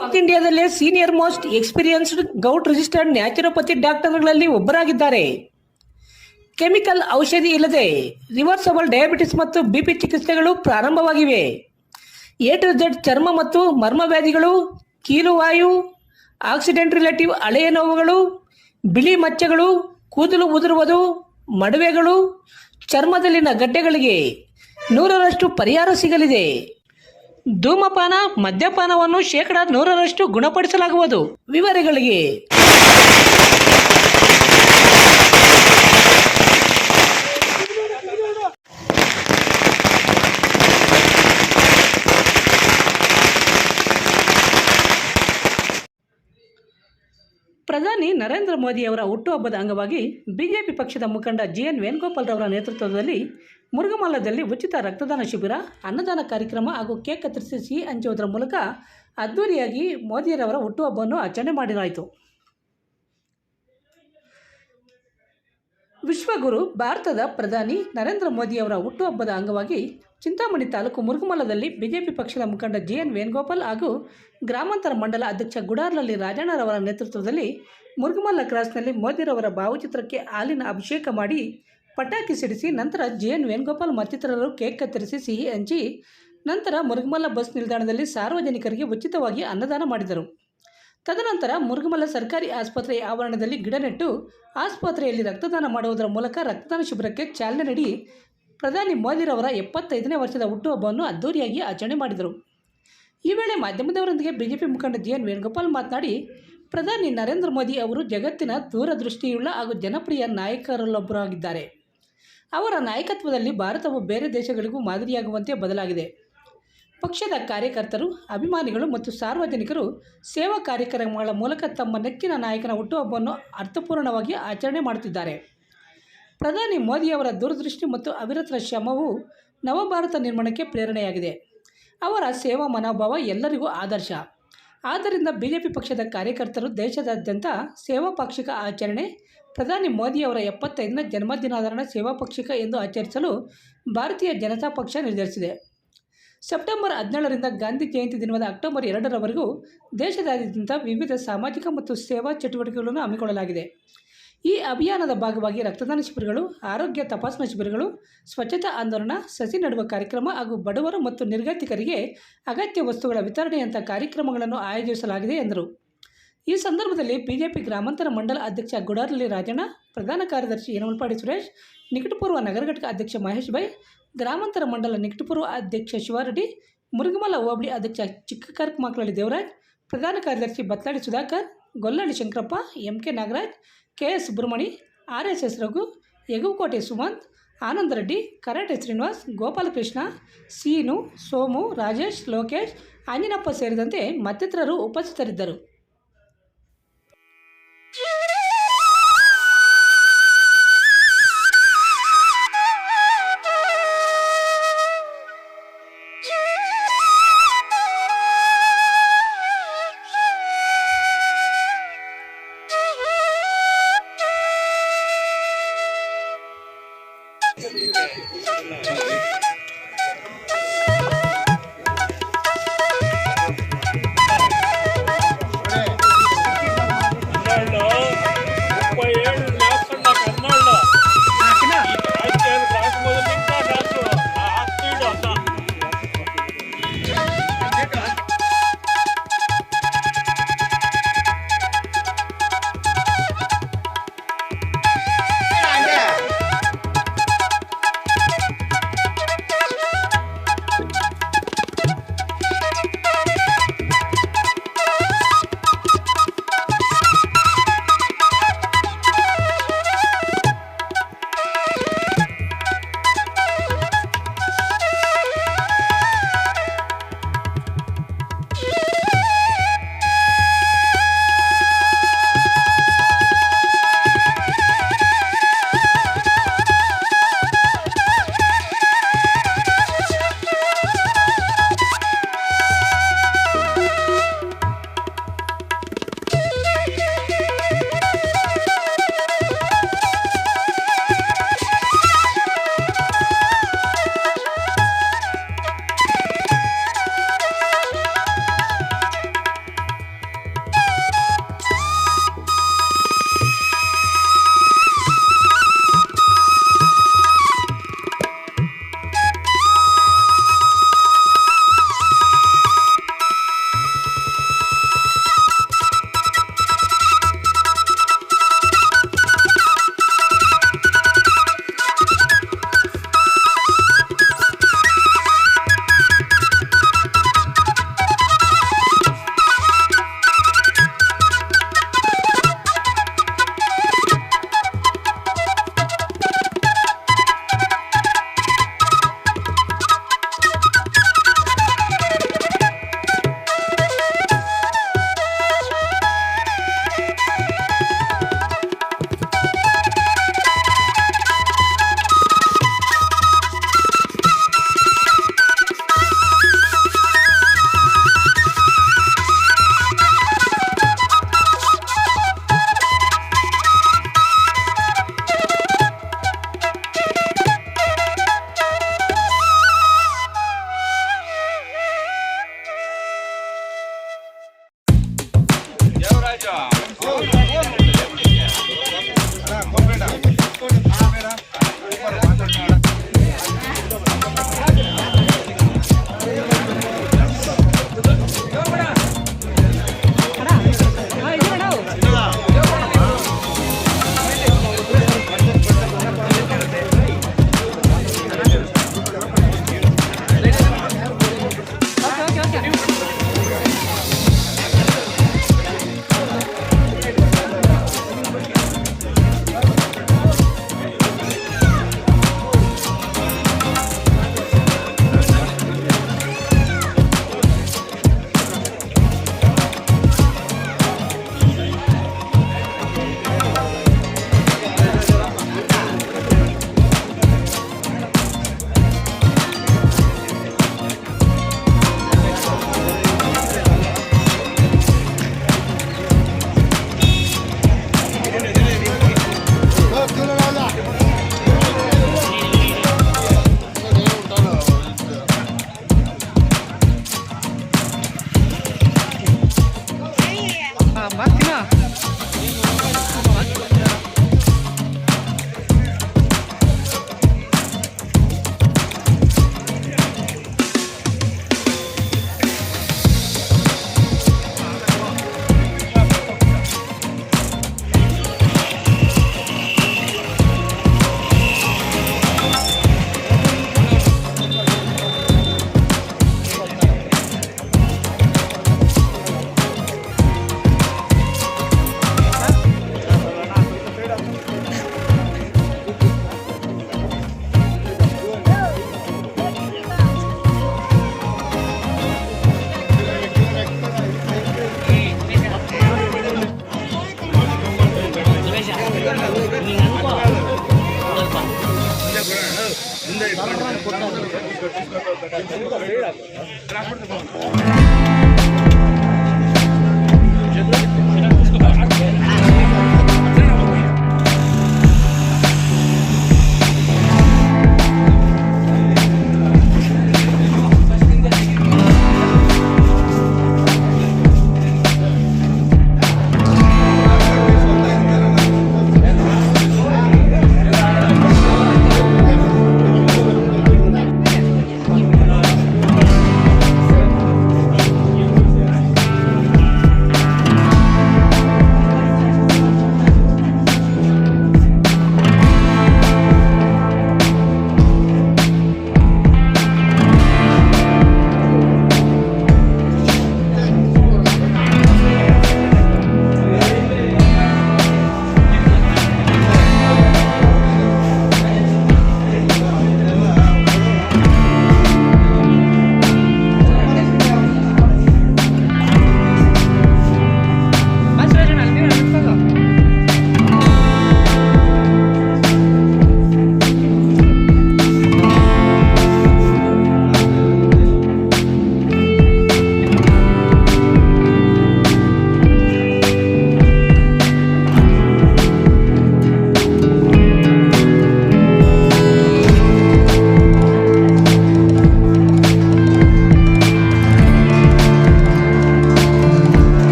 South ಇಂಡಿಯಾದಲ್ಲೇ senior most experienced gout registered naturopathy ಡಾಕ್ಟರ್ಗಳಲ್ಲಿ ಒಬ್ಬರಾಗಿದ್ದಾರೆ. ಕೆಮಿಕಲ್ ಔಷಧಿ ಇಲ್ಲದೆ ರಿವರ್ಸಬಲ್ ಡಯಾಬಿಟಿಸ್ ಮತ್ತು ಬಿಪಿ ಚಿಕಿತ್ಸೆಗಳು ಪ್ರಾರಂಭವಾಗಿವೆ. ಎ ಟು ಝೆಡ್ ಚರ್ಮ ಮತ್ತು ಮರ್ಮ ವ್ಯಾಧಿಗಳು, ಕೀಲುವಾಯು, ಆಕ್ಸಿಡೆಂಟ್ ರಿಲೇಟಿವ್ ಹಳೆಯ ನೋವುಗಳು, ಬಿಳಿ ಮಚ್ಚೆಗಳು, ಕೂದಲು ಉದುರುವುದು, ಮಡುವೆಗಳು, ಚರ್ಮದಲ್ಲಿನ ಗಡ್ಡೆಗಳಿಗೆ 100ರಷ್ಟು ಪರಿಹಾರ ಸಿಗಲಿದೆ. ಧೂಮಪಾನ, ಮದ್ಯಪಾನವನ್ನು 100% ಗುಣಪಡಿಸಲಾಗುವುದು. ವಿವರಗಳಿಗೆ ಪ್ರಧಾನಿ ನರೇಂದ್ರ ಮೋದಿ ಅವರ ಹುಟ್ಟುಹಬ್ಬದ ಅಂಗವಾಗಿ ಬಿಜೆಪಿ ಪಕ್ಷದ ಮುಖಂಡ GN ವೇಣುಗೋಪಾಲ್ ರವರ ನೇತೃತ್ವದಲ್ಲಿ ಮುರುಘಮಲ್ಲದಲ್ಲಿ ಉಚಿತ ರಕ್ತದಾನ ಶಿಬಿರ, ಅನ್ನದಾನ ಕಾರ್ಯಕ್ರಮ ಹಾಗೂ ಕೇಕ್ ಕತ್ತರಿಸಿ ಸಿಹಿ ಹಂಚುವುದರ ಮೂಲಕ ಅದ್ದೂರಿಯಾಗಿ ಮೋದಿಯರವರ ಹುಟ್ಟುಹಬ್ಬವನ್ನು ಆಚರಣೆ ಮಾಡಲಾಯಿತು. ವಿಶ್ವಗುರು ಭಾರತದ ಪ್ರಧಾನಿ ನರೇಂದ್ರ ಮೋದಿಯವರ ಹುಟ್ಟುಹಬ್ಬದ ಅಂಗವಾಗಿ ಚಿಂತಾಮಣಿ ತಾಲೂಕು ಮುರುಘಮಲ್ಲದಲ್ಲಿ ಬಿಜೆಪಿ ಪಕ್ಷದ ಮುಖಂಡ GN ವೇಣುಗೋಪಾಲ್ ಹಾಗೂ ಗ್ರಾಮಾಂತರ ಮಂಡಲ ಅಧ್ಯಕ್ಷ ಗುಡಾರ್ಲಲ್ಲಿ ರಾಜಣ್ಣರವರ ನೇತೃತ್ವದಲ್ಲಿ ಮುರುಘಮಲ್ಲ ಕ್ರಾಸ್ನಲ್ಲಿ ಮೋದಿರವರ ಭಾವಚಿತ್ರಕ್ಕೆ ಹಾಲಿನ ಅಭಿಷೇಕ ಮಾಡಿ ಪಟಾಕಿ ಸಿಡಿಸಿ ನಂತರ GN ವೇಣುಗೋಪಾಲ್ ಮತ್ತಿತರರು ಕೇಕ್ ಕತ್ತರಿಸಿ ಸಿಹಿ ಹಂಚಿ ನಂತರ ಮುರುಘಮಲ್ಲ ಬಸ್ ನಿಲ್ದಾಣದಲ್ಲಿ ಸಾರ್ವಜನಿಕರಿಗೆ ಉಚಿತವಾಗಿ ಅನ್ನದಾನ ಮಾಡಿದರು. ತದನಂತರ ಮುರುಘಮಲ್ಲ ಸರ್ಕಾರಿ ಆಸ್ಪತ್ರೆಯ ಆವರಣದಲ್ಲಿ ಗಿಡ ನೆಟ್ಟು ಆಸ್ಪತ್ರೆಯಲ್ಲಿ ರಕ್ತದಾನ ಮಾಡುವುದರ ಮೂಲಕ ರಕ್ತದಾನ ಶಿಬಿರಕ್ಕೆ ಚಾಲನೆ ನೀಡಿ ಪ್ರಧಾನಿ ಮೋದಿರವರ 75ನೇ ವರ್ಷದ ಹುಟ್ಟುಹಬ್ಬವನ್ನು ಅದ್ದೂರಿಯಾಗಿ ಆಚರಣೆ ಮಾಡಿದರು. ಈ ವೇಳೆ ಮಾಧ್ಯಮದವರೊಂದಿಗೆ ಬಿಜೆಪಿ ಮುಖಂಡ GN ವೇಣುಗೋಪಾಲ್ ಮಾತನಾಡಿ, ಪ್ರಧಾನಿ ನರೇಂದ್ರ ಮೋದಿ ಅವರು ಜಗತ್ತಿನ ದೂರದೃಷ್ಟಿಯುಳ್ಳ ಹಾಗೂ ಜನಪ್ರಿಯ ನಾಯಕರಲ್ಲೊಬ್ಬರಾಗಿದ್ದಾರೆ. ಅವರ ನಾಯಕತ್ವದಲ್ಲಿ ಭಾರತವು ಬೇರೆ ದೇಶಗಳಿಗೂ ಮಾದರಿಯಾಗುವಂತೆ ಬದಲಾಗಿದೆ. ಪಕ್ಷದ ಕಾರ್ಯಕರ್ತರು, ಅಭಿಮಾನಿಗಳು ಮತ್ತು ಸಾರ್ವಜನಿಕರು ಸೇವಾ ಕಾರ್ಯಕ್ರಮಗಳ ಮೂಲಕ ತಮ್ಮ ನೆಚ್ಚಿನ ನಾಯಕನ ಹುಟ್ಟುಹಬ್ಬವನ್ನು ಅರ್ಥಪೂರ್ಣವಾಗಿ ಆಚರಣೆ ಮಾಡುತ್ತಿದ್ದಾರೆ. ಪ್ರಧಾನಿ ಮೋದಿಯವರ ದೂರದೃಷ್ಟಿ ಮತ್ತು ಅವಿರತ ಶ್ರಮವು ನವಭಾರತ ನಿರ್ಮಾಣಕ್ಕೆ ಪ್ರೇರಣೆಯಾಗಿದೆ. ಅವರ ಸೇವಾ ಮನೋಭಾವ ಎಲ್ಲರಿಗೂ ಆದರ್ಶ. ಆದ್ದರಿಂದ ಬಿಜೆಪಿ ಪಕ್ಷದ ಕಾರ್ಯಕರ್ತರು ದೇಶದಾದ್ಯಂತ ಸೇವಾ ಪಾಕ್ಷಿಕ ಆಚರಣೆ, ಪ್ರಧಾನಿ ಮೋದಿಯವರ 75ನೇ ಜನ್ಮದಿನಾಚರಣೆ ಸೇವಾ ಪಾಕ್ಷಿಕ ಎಂದು ಆಚರಿಸಲು ಭಾರತೀಯ ಜನತಾ ಪಕ್ಷ ನಿರ್ಧರಿಸಿದೆ. ಸೆಪ್ಟೆಂಬರ್ 17ರಿಂದ ಗಾಂಧಿ ಜಯಂತಿ ದಿನವಾದ ಅಕ್ಟೋಬರ್ 2ರವರೆಗೂ ದೇಶದಾದ್ಯಂತ ವಿವಿಧ ಸಾಮಾಜಿಕ ಮತ್ತು ಸೇವಾ ಚಟುವಟಿಕೆಗಳನ್ನು ಹಮ್ಮಿಕೊಳ್ಳಲಾಗಿದೆ. ಈ ಅಭಿಯಾನದ ಭಾಗವಾಗಿ ರಕ್ತದಾನ ಶಿಬಿರಗಳು, ಆರೋಗ್ಯ ತಪಾಸಣಾ ಶಿಬಿರಗಳು, ಸ್ವಚ್ಛತಾ ಆಂದೋಲನ, ಸಸಿ ನೆಡುವ ಕಾರ್ಯಕ್ರಮ ಹಾಗೂ ಬಡವರು ಮತ್ತು ನಿರ್ಗತಿಕರಿಗೆ ಅಗತ್ಯ ವಸ್ತುಗಳ ವಿತರಣೆಯಂಥ ಕಾರ್ಯಕ್ರಮಗಳನ್ನು ಆಯೋಜಿಸಲಾಗಿದೆ ಎಂದರು. ಈ ಸಂದರ್ಭದಲ್ಲಿ ಬಿಜೆಪಿ ಗ್ರಾಮಾಂತರ ಮಂಡಲ ಅಧ್ಯಕ್ಷ ಗುಡಾರ್ಲಿ ರಾಜಣ್ಣ, ಪ್ರಧಾನ ಕಾರ್ಯದರ್ಶಿ ಯನಮಲಪಾಡಿ ಸುರೇಶ್, ನಿಕಟಪೂರ್ವ ನಗರ ಘಟಕ ಅಧ್ಯಕ್ಷ ಮಹೇಶ್ ಬೈ, ಗ್ರಾಮಾಂತರ ಮಂಡಲ ನಿಕಟಪೂರ್ವ ಅಧ್ಯಕ್ಷ ಶಿವಾರೆಡ್ಡಿ, ಮುರುಘಮಲ್ಲ ಹೋಬಳಿ ಅಧ್ಯಕ್ಷ ಚಿಕ್ಕಕರ್ಕಮಕ್ಲಳ್ಳಿ ದೇವರಾಜ್, ಪ್ರಧಾನ ಕಾರ್ಯದರ್ಶಿ Batladi Sudhakar, Gollalli Shankarappa, MK Nagaraj, KS Subramani, RSS Raghu, Yagukote Sumanth, Ananda Reddy, karate Srinivas, Gopalakrishna, Seenu, Somu, Rajesh, Lokesh, Anjinappa ಸೇರಿದಂತೆ ಮತ್ತಿತರರು ಉಪಸ್ಥಿತರಿದ್ದರು.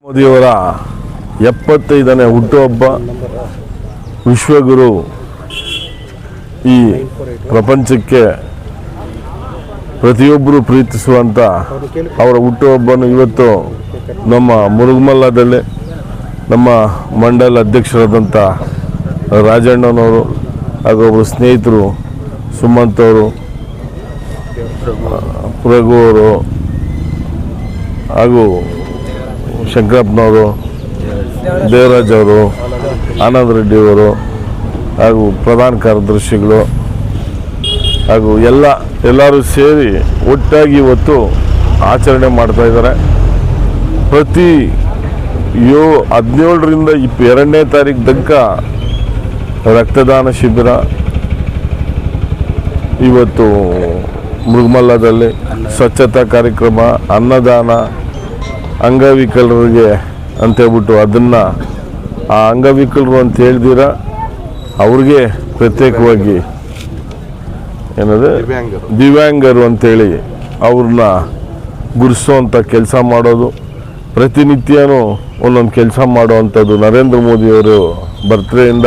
ಮೋದಿಯವರ 75ನೇ ಹುಟ್ಟುಹಬ್ಬ ವಿಶ್ವಗುರು ಈ ಪ್ರಪಂಚಕ್ಕೆ ಪ್ರತಿಯೊಬ್ಬರು ಪ್ರೀತಿಸುವಂಥ ಅವರ ಹುಟ್ಟುಹಬ್ಬವನ್ನು ಇವತ್ತು ನಮ್ಮ ಮುರುಗಮಲ್ಲದಲ್ಲಿ ನಮ್ಮ ಮಂಡಲ ಅಧ್ಯಕ್ಷರಾದಂಥ ರಾಜಣ್ಣನವರು ಹಾಗೂ ಒಬ್ಬರು ಸ್ನೇಹಿತರು ಸುಮಂತ್ ಅವರು, ರಘು ಅವರು ಹಾಗೂ ಶಂಕರಪ್ಪನವರು, ದೇವರಾಜ್ ಅವರು, ಆನಂದ್ ರೆಡ್ಡಿ ಅವರು ಹಾಗೂ ಪ್ರಧಾನ ಕಾರ್ಯದರ್ಶಿಗಳು ಹಾಗೂ ಎಲ್ಲ ಎಲ್ಲರೂ ಸೇರಿ ಒಟ್ಟಾಗಿ ಇವತ್ತು ಆಚರಣೆ ಮಾಡ್ತಾ ಇದ್ದಾರೆ. ಪ್ರತಿ 17ರಿಂದ 22ನೇ ತಾರೀಕು ತನಕ ರಕ್ತದಾನ ಶಿಬಿರ, ಇವತ್ತು ಮುರುಗಮಲ್ಲದಲ್ಲಿ ಸ್ವಚ್ಛತಾ ಕಾರ್ಯಕ್ರಮ, ಅನ್ನದಾನ, ಅಂಗವಿಕಲರಿಗೆ ಅಂತೇಳ್ಬಿಟ್ಟು ಅದನ್ನು ಆ ಅಂಗವಿಕಲರು ಅಂತ ಹೇಳ್ದಿರ ಅವ್ರಿಗೆ ಪ್ರತ್ಯೇಕವಾಗಿ ಏನದು ದಿವ್ಯಾಂಗರು ಅಂತೇಳಿ ಅವ್ರನ್ನ ಗುರುತಿಸೋವಂಥ ಕೆಲಸ ಮಾಡೋದು, ಪ್ರತಿನಿತ್ಯನೂ ಒಂದೊಂದು ಕೆಲಸ ಮಾಡುವಂಥದ್ದು. ನರೇಂದ್ರ ಮೋದಿಯವರು ಬರ್ತ್ಡೇಯಿಂದ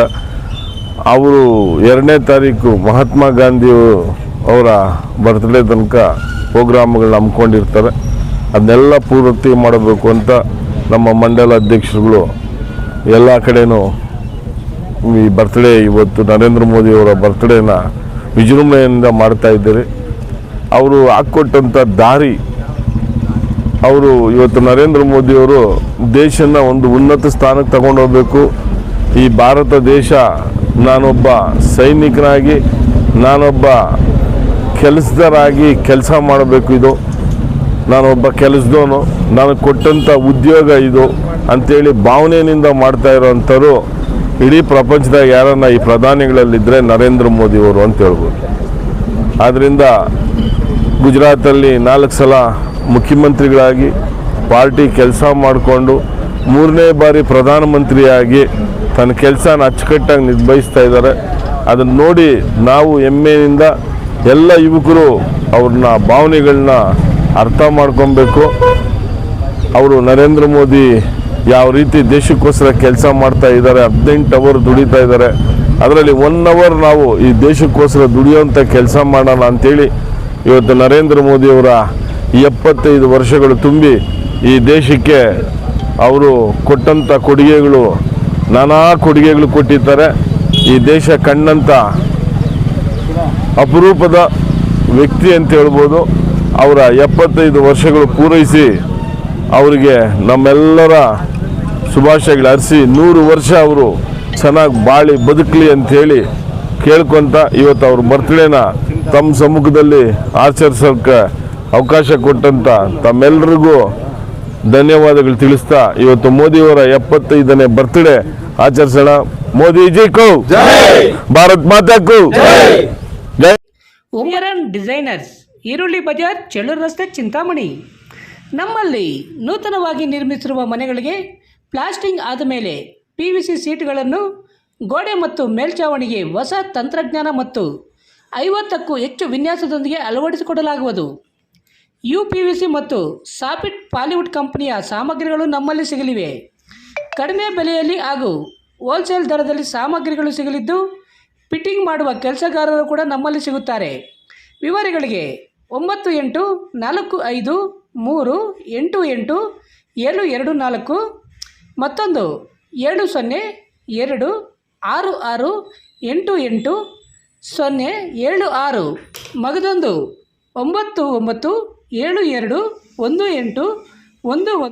ಅವರು 2ನೇ ತಾರೀಕು ಮಹಾತ್ಮ ಗಾಂಧಿ ಅವರ ಬರ್ತ್ಡೇ ತನಕ ಪ್ರೋಗ್ರಾಮ್ಗಳನ್ನ ಹಮ್ಮಿಕೊಂಡಿರ್ತಾರೆ. ಅದನ್ನೆಲ್ಲ ಪೂರ್ತಿ ಮಾಡಬೇಕು ಅಂತ ನಮ್ಮ ಮಂಡಲ ಅಧ್ಯಕ್ಷರುಗಳು ಎಲ್ಲ ಕಡೆನೂ ಈ ಬರ್ತ್ಡೇ, ಇವತ್ತು ನರೇಂದ್ರ ಮೋದಿಯವರ ಬರ್ತ್ಡೇನ ವಿಜೃಂಭಣೆಯಿಂದ ಮಾಡ್ತಾ ಇದ್ದಾರೆ. ಅವರು ಹಾಕ್ಕೊಟ್ಟಂಥ ದಾರಿ, ಅವರು ಇವತ್ತು ನರೇಂದ್ರ ಮೋದಿಯವರು ದೇಶನ ಒಂದು ಉನ್ನತ ಸ್ಥಾನಕ್ಕೆ ತಗೊಂಡೋಗ್ಬೇಕು. ಈ ಭಾರತ ದೇಶ, ನಾನೊಬ್ಬ ಸೈನಿಕನಾಗಿ, ನಾನೊಬ್ಬ ಕೆಲಸದರಾಗಿ ಕೆಲಸ ಮಾಡಬೇಕು, ಇದು ನಾನೊಬ್ಬ ಕೆಲಸದವನು, ನನಗೆ ಕೊಟ್ಟಂಥ ಉದ್ಯೋಗ ಇದು ಅಂಥೇಳಿ ಭಾವನೆಯಿಂದ ಮಾಡ್ತಾ ಇರೋವಂಥವ್ರು ಇಡೀ ಪ್ರಪಂಚದಾಗ ಯಾರನ್ನ ಈ ಪ್ರಧಾನಿಗಳಲ್ಲಿದ್ದರೆ ನರೇಂದ್ರ ಮೋದಿಯವರು ಅಂತ ಹೇಳ್ಬೋದು. ಆದ್ದರಿಂದ ಗುಜರಾತಲ್ಲಿ 4 ಸಲ ಮುಖ್ಯಮಂತ್ರಿಗಳಾಗಿ ಪಾರ್ಟಿ ಕೆಲಸ ಮಾಡಿಕೊಂಡು 3ನೇ ಬಾರಿ ಪ್ರಧಾನಮಂತ್ರಿಯಾಗಿ ತನ್ನ ಕೆಲಸನ ಅಚ್ಚುಕಟ್ಟಾಗಿ ನಿರ್ವಹಿಸ್ತಾ ಇದ್ದಾರೆ. ಅದನ್ನು ನೋಡಿ ನಾವು ಹೆಮ್ಮೆಯಿಂದ ಎಲ್ಲ ಯುವಕರು ಅವ್ರನ್ನ ಭಾವನೆಗಳನ್ನ ಅರ್ಥ ಮಾಡ್ಕೊಬೇಕು. ಅವರು ನರೇಂದ್ರ ಮೋದಿ ಯಾವ ರೀತಿ ದೇಶಕ್ಕೋಸ್ಕರ ಕೆಲಸ ಮಾಡ್ತಾ ಇದ್ದಾರೆ, 18 ಅವರ್ ದುಡಿತಾ ಇದ್ದಾರೆ, ಅದರಲ್ಲಿ 1 ಅವರ್ ನಾವು ಈ ದೇಶಕ್ಕೋಸ್ಕರ ದುಡಿಯೋಂಥ ಕೆಲಸ ಮಾಡೋಣ ಅಂಥೇಳಿ ಇವತ್ತು ನರೇಂದ್ರ ಮೋದಿಯವರ 75 ವರ್ಷಗಳು ತುಂಬಿ ಈ ದೇಶಕ್ಕೆ ಅವರು ಕೊಟ್ಟಂಥ ಕೊಡುಗೆಗಳು, ನಾನಾ ಕೊಡುಗೆಗಳು ಕೊಟ್ಟಿದ್ದಾರೆ. ಈ ದೇಶ ಕಂಡಂಥ ಅಪರೂಪದ ವ್ಯಕ್ತಿ ಅಂತ ಹೇಳ್ಬೋದು. ಅವರ 75 ವರ್ಷಗಳು ಪೂರೈಸಿ ಅವರಿಗೆ ನಮ್ಮೆಲ್ಲರ ಶುಭಾಶಯಗಳು ಅರ್ಸಿ 100 ವರ್ಷ ಅವರು ಚೆನ್ನಾಗಿ ಬಾಳಿ ಬದುಕಲಿ ಅಂಥೇಳಿ ಕೇಳ್ಕೊತ ಇವತ್ತು ಅವ್ರ ಬರ್ತ್ಡೇನ ತಮ್ಮ ಸಮ್ಮುಖದಲ್ಲಿ ಆಚರಿಸೋಕ್ಕೆ ಅವಕಾಶ ಕೊಟ್ಟಂಥ ತಮ್ಮೆಲ್ಲರಿಗೂ ಧನ್ಯವಾದಗಳು ತಿಳಿಸ್ತಾ ಇವತ್ತು ಮೋದಿಯವರ 75ನೇ ಬರ್ತ್ಡೇ ಆಚರಿಸೋಣ. ಮೋದಿಜಿ ಕೋ ಭಾರತ್ ಮಾತಾ ಕೋ ಜೈ. ಉಮರನ್ ಡಿಸೈನರ್ಸ್, ಈರುಳ್ಳಿ ಬಜಾರ್, ಚೆಳ್ಳೂರು ರಸ್ತೆ, ಚಿಂತಾಮಣಿ. ನಮ್ಮಲ್ಲಿ ನೂತನವಾಗಿ ನಿರ್ಮಿಸಿರುವ ಮನೆಗಳಿಗೆ ಪ್ಲಾಸ್ಟಿಂಗ್ ಆದ ಮೇಲೆ PVC ಸೀಟ್ಗಳನ್ನು ಗೋಡೆ ಮತ್ತು ಮೇಲ್ಛಾವಣಿಗೆ ಹೊಸ ತಂತ್ರಜ್ಞಾನ ಮತ್ತು 50ಕ್ಕೂ ಹೆಚ್ಚು ವಿನ್ಯಾಸದೊಂದಿಗೆ ಅಳವಡಿಸಿಕೊಡಲಾಗುವುದು. UPVC ಮತ್ತು ಸಾಫಿಟ್ ಪಾಲಿವುಡ್ ಕಂಪನಿಯ ಸಾಮಗ್ರಿಗಳು ನಮ್ಮಲ್ಲಿ ಸಿಗಲಿವೆ. ಕಡಿಮೆ ಬೆಲೆಯಲ್ಲಿ ಹಾಗೂ ಹೋಲ್ಸೇಲ್ ದರದಲ್ಲಿ ಸಾಮಗ್ರಿಗಳು ಸಿಗಲಿದ್ದು, ಫಿಟ್ಟಿಂಗ್ ಮಾಡುವ ಕೆಲಸಗಾರರು ಕೂಡ ನಮ್ಮಲ್ಲಿ ಸಿಗುತ್ತಾರೆ. ವಿವರಗಳಿಗೆ 9843887724 ಮತ್ತೊಂದು 7026688076 ಮಗದೊಂದು 99721811